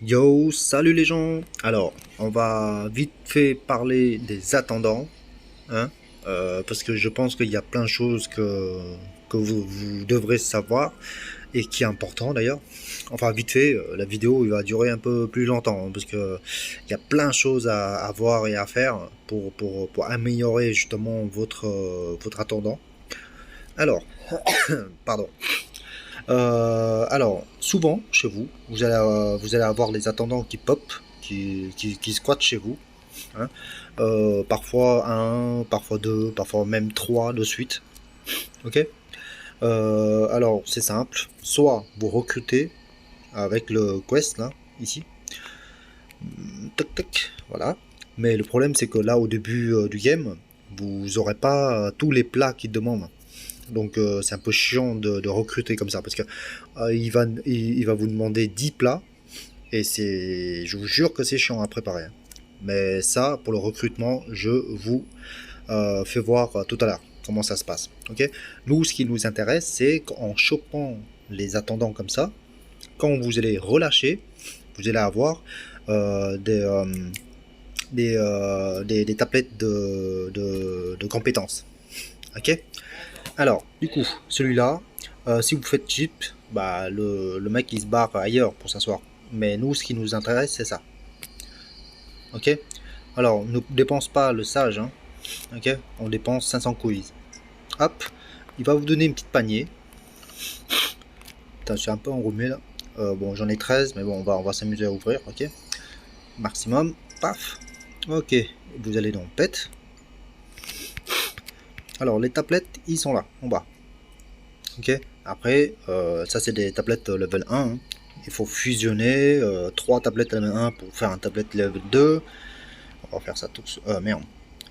Yo, salut les gens. Alors, on va vite fait parler des attendants, hein, parce que je pense qu'il y a plein de choses que vous devrez savoir et qui est important d'ailleurs. Enfin, vite fait, la vidéo il va durer un peu plus longtemps parce que il y a plein de choses à voir et à faire pour améliorer justement votre attendant. Alors, pardon. Alors, souvent, chez vous, vous allez avoir les attendants qui pop, qui squattent chez vous. Hein. Parfois un, parfois deux, parfois même trois de suite. Ok. Alors, c'est simple. Soit vous recrutez avec le quest, là, ici. Tac, tac, voilà. Mais le problème, c'est que là, au début du game, vous n'aurez pas tous les plats qu'il demande. Donc c'est un peu chiant de recruter comme ça parce que il va vous demander 10 plats et je vous jure que c'est chiant à préparer. Mais ça, pour le recrutement, je vous fais voir tout à l'heure comment ça se passe. Ok. Nous, ce qui nous intéresse, c'est qu'en chopant les attendants comme ça, quand vous allez relâcher, vous allez avoir euh, des, euh, des tablettes de compétences. Ok. Alors, du coup, celui-là, si vous faites cheap, bah, le mec il se barre ailleurs pour s'asseoir. Mais nous, ce qui nous intéresse, c'est ça. Ok. Alors, ne dépense pas le sage, hein. Ok. On dépense 500 coins. Hop. Il va vous donner une petite panier. Putain, je suis un peu enrhumé là. Bon, j'en ai 13, mais bon, on va s'amuser à ouvrir. Ok. Maximum. Paf. Ok. Vous allez dans pet. Alors, les tablettes, ils sont là, en bas. Ok. Après, ça c'est des tablettes level 1, hein. Il faut fusionner 3 tablettes level 1 pour faire un tablette level 2. On va faire ça tout de suite. Merde.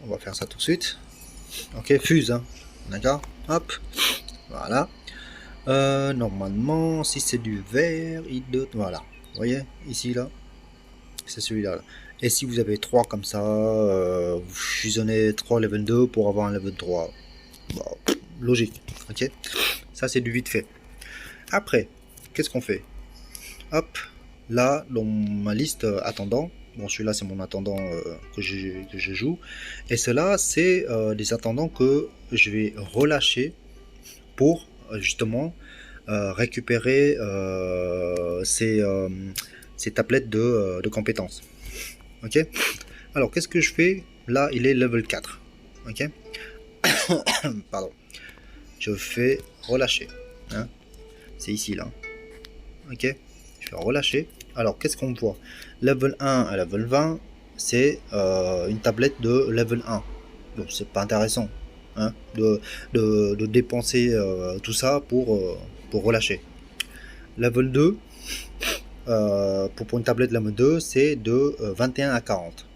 On va faire ça tout de suite. Ok, fuse, hein. D'accord. Hop. Voilà. Normalement, si c'est du vert, voilà. Vous voyez, ici, là, c'est celui-là. Et si vous avez 3 comme ça, vous fusionnez 3 level 2 pour avoir un level 3. Bon, logique. Ok. Ça, c'est du vite fait. Après, qu'est-ce qu'on fait? Hop, là, dans ma liste attendant, bon, celui-là, c'est mon attendant que je joue. Et cela, c'est des attendants que je vais relâcher pour justement récupérer ces tablettes de compétences. Ok. Alors, qu'est-ce que je fais? Là, il est level 4. Ok. Pardon. Je fais relâcher. Hein. C'est ici, là. Ok. Je vais relâcher. Alors, qu'est-ce qu'on voit? Level 1 à level 20, c'est une tablette de level 1. Donc, c'est pas intéressant, hein, de dépenser tout ça pour relâcher. Level 2, pour une tablette level 2, c'est de 21 à 40.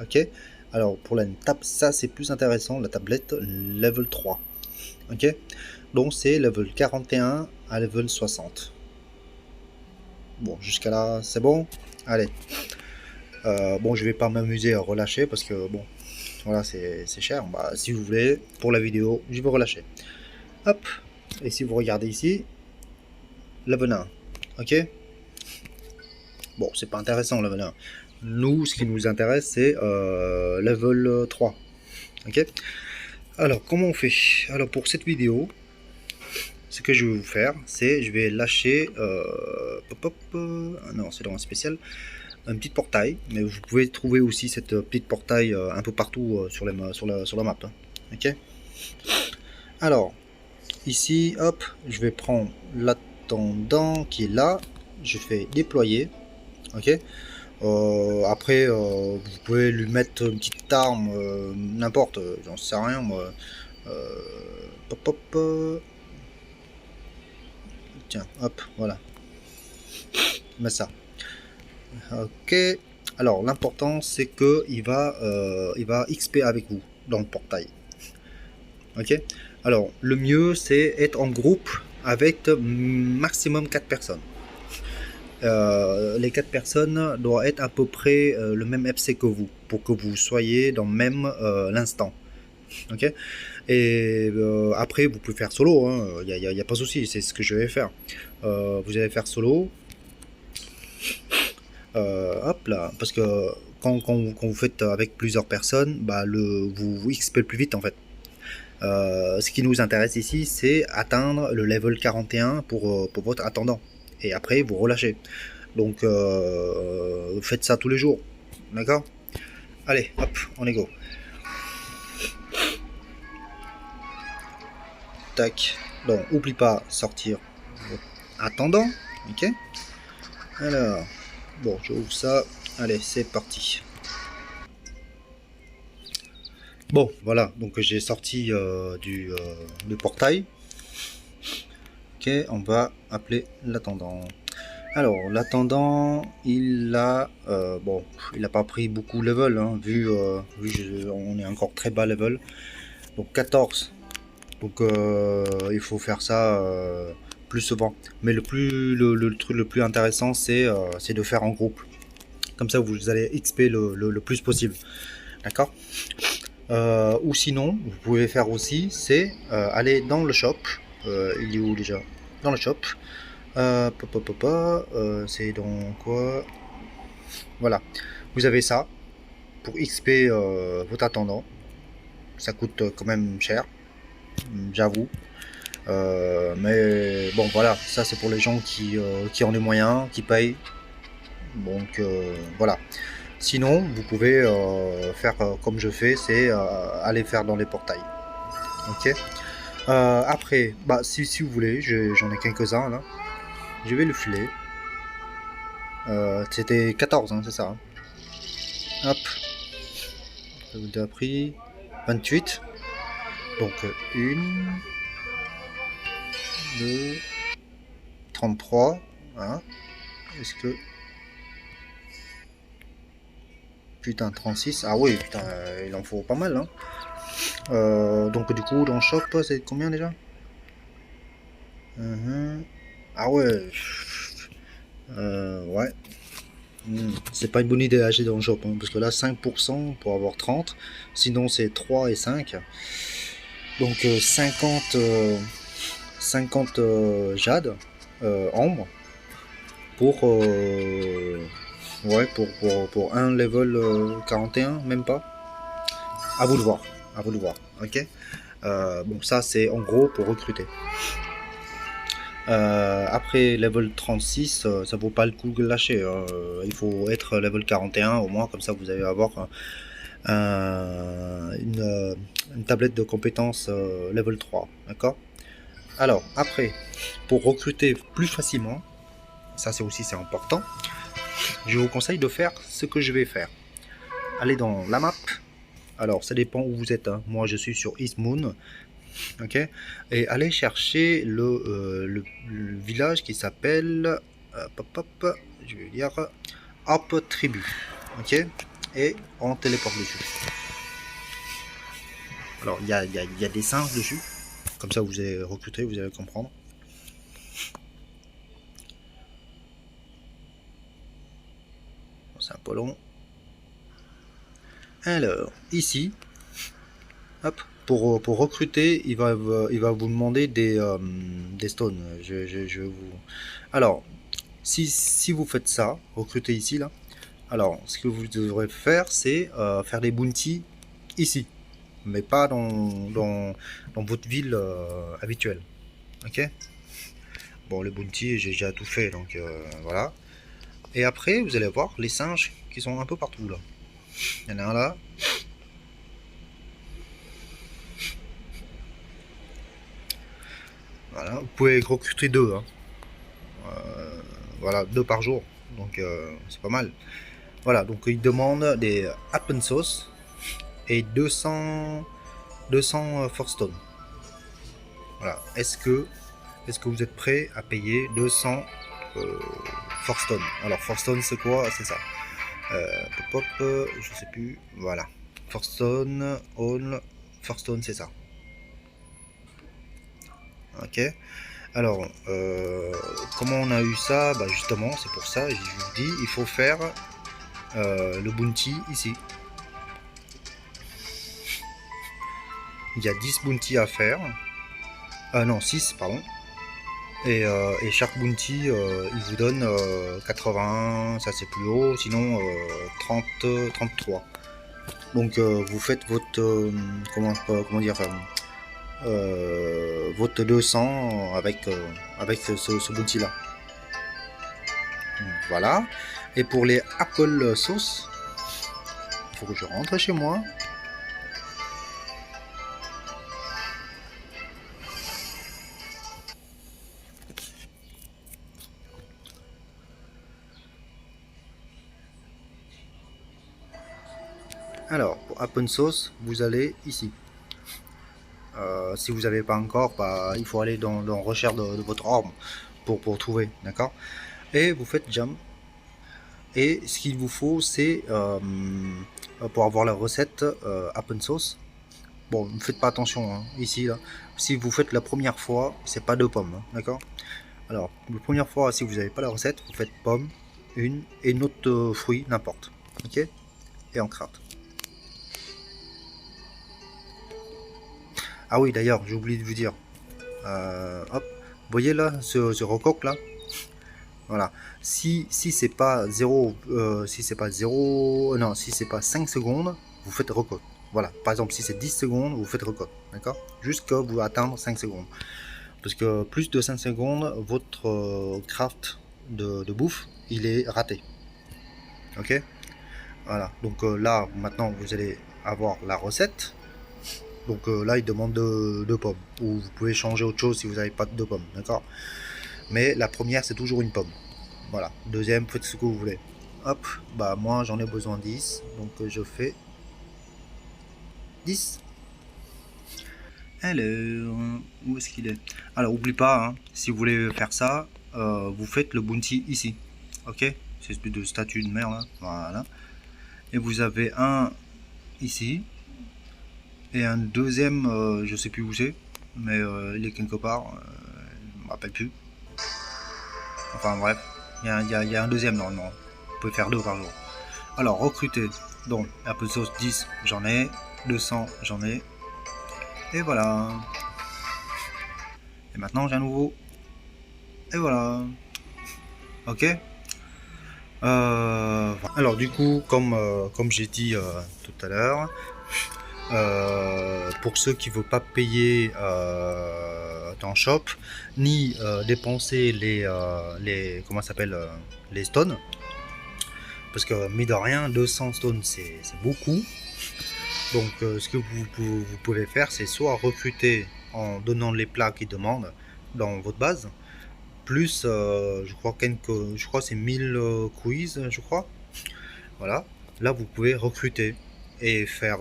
Ok. Alors, pour la table, ça c'est plus intéressant, la tablette level 3. Ok. Donc, c'est level 41 à level 60. Bon, jusqu'à là, c'est bon. Allez. Bon, je vais pas m'amuser à relâcher parce que bon, voilà, c'est cher. Bah, si vous voulez, pour la vidéo, je vais relâcher. Hop. Et si vous regardez ici, level 1. Ok. Bon, c'est pas intéressant level 1. Nous, ce qui nous intéresse, c'est level 3. Ok. Alors, comment on fait? Alors, pour cette vidéo, ce que je vais vous faire, c'est je vais lâcher. Non, c'est dans un spécial. Un petit portail, mais vous pouvez trouver aussi cette petite portail un peu partout sur la map. Hein. Ok. Alors, ici, hop, je vais prendre l'attendant qui est là. Je fais déployer. Ok. Après, vous pouvez lui mettre une petite arme, n'importe, j'en sais rien moi. Hop, hop, tiens, hop, voilà. Mais ça. Ok. Alors l'important c'est que il va XP avec vous dans le portail. Ok. Alors le mieux c'est être en groupe avec maximum 4 personnes. Les 4 personnes doivent être à peu près le même FC que vous pour que vous soyez dans le même l'instant. Ok. Et après vous pouvez faire solo, il hein, y a pas de souci, c'est ce que je vais faire. Vous allez faire solo. Hop là, parce que quand vous faites avec plusieurs personnes, bah, vous XP plus vite en fait. Ce qui nous intéresse ici, c'est atteindre le level 41 pour votre attendant. Et après, vous relâchez. Donc, faites ça tous les jours. D'accord? Allez, hop, on est go. Tac. Donc, oublie pas sortir attendant. Ok? Alors, bon, je ouvre ça. Allez, c'est parti. Bon, voilà, donc j'ai sorti du portail. Ok, on va appeler l'attendant. Alors, l'attendant, il a, bon, il n'a pas pris beaucoup level, hein, vu on est encore très bas level. Donc 14. Donc il faut faire ça plus souvent. Mais le truc le plus intéressant, c'est de faire en groupe. Comme ça, vous allez XP le plus possible. D'accord? Ou sinon, vous pouvez faire aussi, c'est aller dans le shop. Il est où déjà? Dans le shop. C'est dans quoi? Voilà. Vous avez ça pour XP votre attendant. Ça coûte quand même cher, j'avoue. Mais bon, voilà, ça c'est pour les gens qui ont les moyens, qui payent. Donc voilà. Sinon, vous pouvez faire comme je fais, c'est aller faire dans les portails. Ok. Après, bah, si vous voulez, j'en ai quelques-uns là. Je vais le filer. C'était 14, hein, c'est ça. Hein. Hop. Ça vous a pris 28. Donc 1, 2, 33. Hein. Est-ce que... Putain, 36. Ah oui, putain, il en faut pas mal. Hein. Donc du coup, dans le shop, c'est combien déjà? Ah ouais. Ouais. C'est pas une bonne idée d'acheter dans le shop, hein, parce que là 5% pour avoir 30, sinon c'est 3 et 5. Donc 50 jade, ambre, pour, ouais, pour un level 41, même pas. À vous de voir, à vous de voir, ok. Bon, ça c'est en gros pour recruter. Après level 36, ça vaut pas le coup de lâcher. Il faut être level 41 au moins, comme ça vous allez avoir une tablette de compétences level 3. D'accord? Alors, après, pour recruter plus facilement, ça c'est important, je vous conseille de faire ce que je vais faire. Allez dans la map. Alors, ça dépend où vous êtes. Hein. Moi, je suis sur East Moon. Ok, et allez chercher le village qui s'appelle je vais dire Hop Tribu. Ok, et on téléporte dessus. Alors il y a des singes dessus, comme ça vous allez recruter, vous allez comprendre. C'est un peu long. Alors ici, hop, pour recruter, il va vous demander des stones. Je vous... Alors, si vous faites ça, recruter ici, là, alors, ce que vous devrez faire, c'est faire des bounties ici, mais pas dans votre ville habituelle. Ok? Bon, les bounties, j'ai déjà tout fait, donc voilà. Et après, vous allez voir les singes qui sont un peu partout, là. Il y en a un là. Voilà, vous pouvez recruter deux. Hein. Voilà, 2 par jour, donc c'est pas mal. Voilà, donc il demande des Apple Sauce et 200 Force Stone. Voilà, est-ce que vous êtes prêt à payer 200 Force Stone? Alors Force Stone c'est quoi? C'est ça. Je sais plus. Voilà. Force Stone, All, Force Stone c'est ça. Ok. Alors, comment on a eu ça? Bah justement, c'est pour ça, je vous dis, il faut faire le bounty ici. Il y a 10 bounty à faire. Non, 6, pardon. Et chaque bounty, il vous donne 80, ça c'est plus haut, sinon 30, 33. Donc vous faites votre comment dire votre 200 avec ce bounty là. Voilà. Et pour les Apple Sauce, il faut que je rentre chez moi. Alors, pour Apple Sauce, vous allez ici. Si vous n'avez pas encore, bah, il faut aller dans recherche de votre arme pour trouver, d'accord. Et vous faites jam. Et ce qu'il vous faut, c'est pour avoir la recette Apple Sauce. Bon, ne faites pas attention, hein, ici, là. Si vous faites la première fois, c'est pas 2 pommes, hein, d'accord. Alors, la première fois, si vous n'avez pas la recette, vous faites pomme, une, et une autre fruit, n'importe, ok. Et on craft. Ah oui, d'ailleurs, j'ai oublié de vous dire. Hop, vous voyez là, ce recoque là. Voilà. Si c'est pas 0, si c'est pas 0, non, si c'est pas 5 secondes, vous faites recoque. Voilà. Par exemple, si c'est 10 secondes, vous faites recoque. D'accord. Jusqu'à vous atteindre 5 secondes. Parce que plus de 5 secondes, votre craft de bouffe, il est raté. Ok. Voilà. Donc là, maintenant, vous allez avoir la recette. Donc là, il demande 2 pommes. Ou vous pouvez changer autre chose si vous n'avez pas de 2 pommes. D'accord. Mais la première, c'est toujours une pomme. Voilà. Deuxième, faites ce que vous voulez. Hop. Bah, moi, j'en ai besoin 10. Donc je fais 10. Alors, où est-ce qu'il est? Alors, oublie pas, hein, si vous voulez faire ça, vous faites le bounty ici. Ok. C'est espèce de statue de mer là. Voilà. Et vous avez un ici. Et un deuxième, je sais plus où c'est, mais il est quelque part, je me rappelle plus. Enfin bref, il y a un deuxième normalement. Vous pouvez faire 2 par jour. Alors recruter, donc Apple Sauce 10, j'en ai, 200 j'en ai, et voilà. Et maintenant j'ai un nouveau, et voilà. Ok. Alors du coup, comme j'ai dit tout à l'heure, pour ceux qui ne veulent pas payer dans shop ni dépenser les comment s'appelle les stones, parce que mine de rien 200 stones c'est beaucoup. Donc ce que vous pouvez faire, c'est soit recruter en donnant les plats qu'ils demandent dans votre base, plus je crois c'est 1000 quiz, je crois. Voilà, là vous pouvez recruter et faire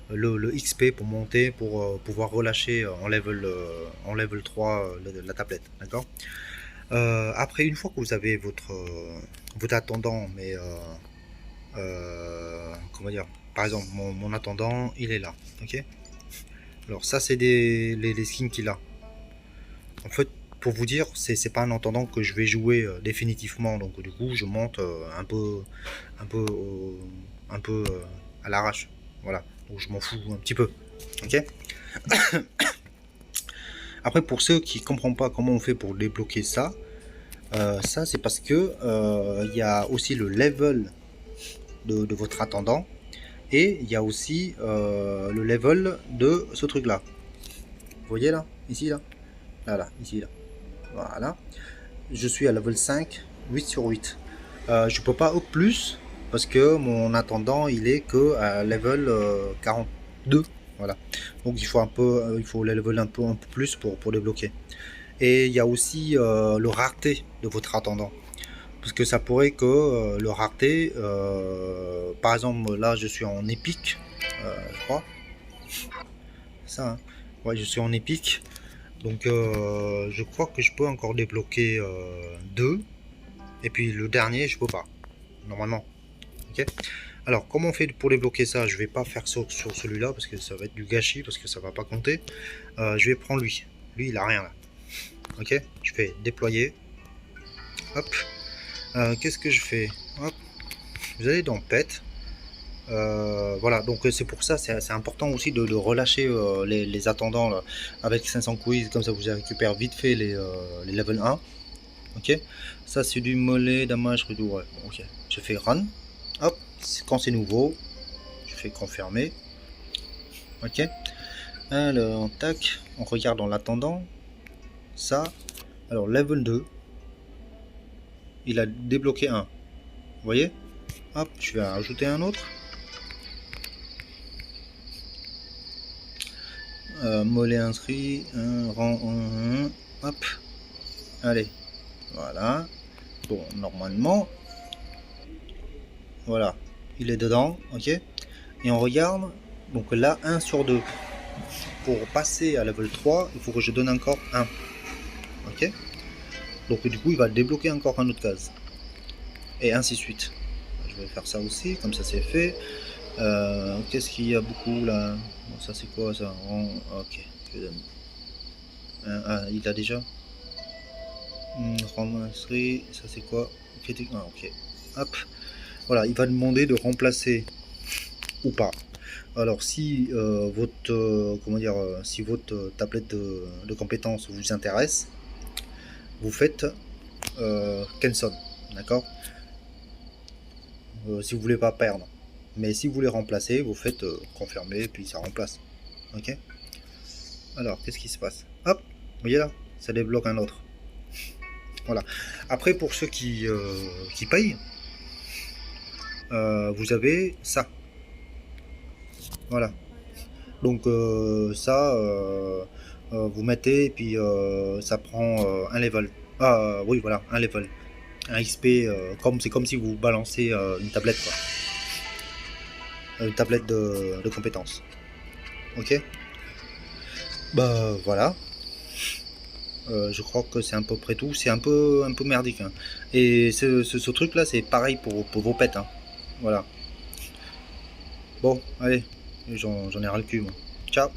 le XP pour monter, pour pouvoir relâcher en level 3 la tablette, d'accord. Après, une fois que vous avez votre attendant, mais comment dire, par exemple mon attendant il est là, ok. Alors ça c'est les skins qu'il a. En fait, pour vous dire, c'est pas un attendant que je vais jouer définitivement, donc du coup je monte un peu, un peu à l'arrache. Voilà, donc je m'en fous un petit peu. Ok. Après, pour ceux qui comprennent pas comment on fait pour débloquer ça, ça c'est parce que il y a aussi le level de votre attendant et il y a aussi le level de ce truc là. Vous voyez là, ici là, là, ici là. Voilà. Je suis à level 5, 8 sur 8. Je peux pas au plus parce que mon attendant il est que à level 42. Voilà. Donc il faut il faut le level un peu plus pour débloquer. Et il y a aussi le rareté de votre attendant. Parce que ça pourrait que le rareté, par exemple là je suis en épique, je crois. Ça, hein. Ouais, je suis en épique. Donc je crois que je peux encore débloquer 2. Et puis le dernier, je peux pas. Normalement. Ok. Alors comment on fait pour débloquer ça? Je vais pas faire ça sur celui-là parce que ça va être du gâchis, parce que ça va pas compter. Je vais prendre lui. Lui, il a rien là. Ok. Je fais déployer. Hop. Qu'est-ce que je fais? Hop. Vous allez dans pet. Voilà, donc c'est pour ça, c'est important aussi de relâcher les attendants là, avec 500 quiz, comme ça vous récupérez vite fait les level 1. Ok, ça c'est du mollet, damage, redo, ouais, ok. Je fais run, hop, quand c'est nouveau, je fais confirmer. Ok, alors tac, on regarde en attendant, ça, alors level 2, il a débloqué un, vous voyez, hop, je vais ajouter un autre. Mollet inscrit, rang 1, hop, allez, voilà, bon, normalement, voilà, il est dedans, ok, et on regarde, donc là, 1 sur 2, pour passer à level 3, il faut que je donne encore 1, ok, donc du coup, il va débloquer encore un autre case, et ainsi de suite. Je vais faire ça aussi, comme ça c'est fait. Qu'est-ce qu'il y a beaucoup là? Bon, ça c'est quoi ça? Ok, il a déjà ramasserie, ça c'est quoi? Critique, ok, hop, voilà, il va demander de remplacer ou pas. Alors si votre comment dire, si votre tablette de compétences vous intéresse, vous faites cancel, d'accord, si vous voulez pas perdre. Mais si vous voulez remplacer, vous faites confirmer, puis ça remplace. Ok. Alors qu'est-ce qui se passe? Hop, vous voyez là, ça débloque un autre. Voilà. Après, pour ceux qui payent, vous avez ça. Voilà. Donc ça, vous mettez et puis ça prend un level. Ah oui, voilà, un level. Un XP, c'est comme si vous balancez une tablette, quoi. Une tablette de compétences. Ok. Bah voilà. Je crois que c'est à peu près tout. C'est un peu merdique. Hein. Et ce truc là, c'est pareil pour vos pets. Hein. Voilà. Bon, allez, j'en ai ras le cul. Moi. Ciao.